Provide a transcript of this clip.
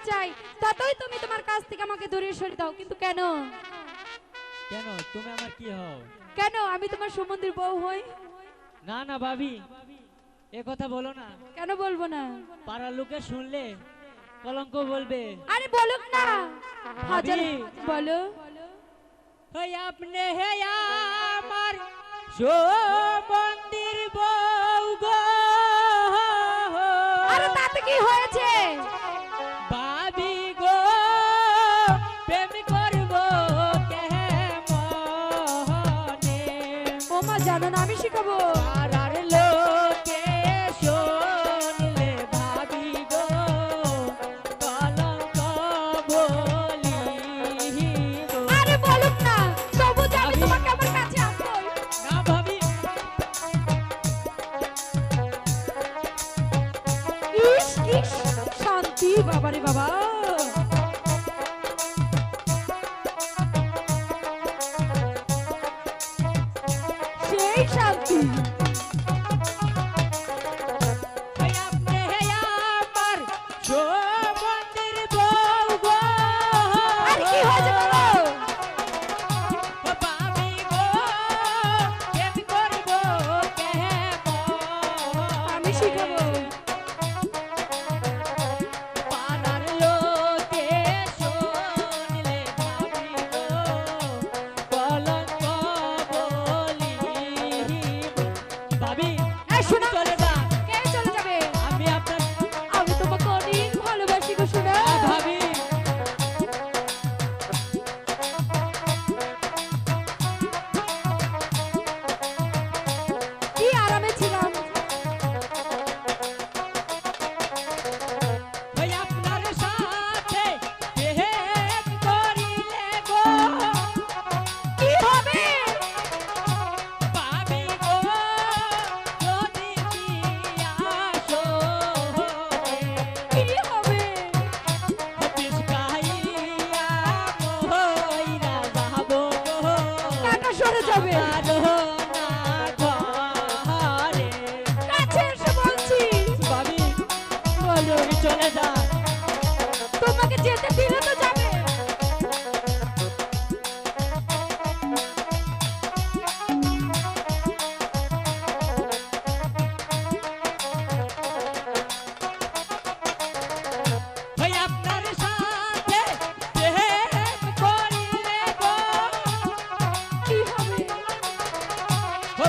চাই ততই তুমি তোমার কাছ থেকে আমাকে দূরে সরে দাও। কিন্তু কেন? কেন তুমি আমার কি হও? কেন আমি তোমার সম্বন্ধের বউ হই? না না ভাবি, এ কথা বলো না। কেন বলবো না? পাড়ার লোকে শুনলে কলঙ্ক বলবে। আরে বলুক না। হাজার বলো। হই আপনি হে আমার সম্বন্ধের বউ গো। আরে তাতে কি হয়েছে? ভাবি গো প্রেম করব কেমনে? ও মা জানো না আমি শিখাবো। পাড়ার লোকে শুনলে ভাবি গো কলঙ্ক বলিব। আরে বলুক না, তবু যে আমি তোমাকে আমার কাছে আনবই। না ভাবি। ইস কি শান্তি বাবারে বাবা। সেই শান্তি। হই আপনি হে আমার সম্বন্ধের বউ গো। আরে কি হয়েছে বলো? ভাবি গো প্রেম করব কেমন? আমি শিখাবো। পাড়ার লোকে শুনলে ভাবি গো কলঙ্ক বলিব। ভাবি এই শোনো। চলে যা। কে চলে যাবে? আমি আপনার আমি তোমাকে অনেক ভালোবাসি গো সোনা। ভাবি। কি আরামে ছিলাম। ওই আপনার সাথে প্রেম করিলে গো কি হবে? ভাবি গো যদি আসো কি হবে? পিসকাইয়া মইরা যাবো গো। কাকা সরে যাবে। আরো না ঘরে। কাছে এসে বলছি। ভাবি বলো। তুমি চলে যা। তোমাকে যেতে দিলে তো যাবে। ওই আপনার সাথে প্রেম করিলে গো কি হবে? ও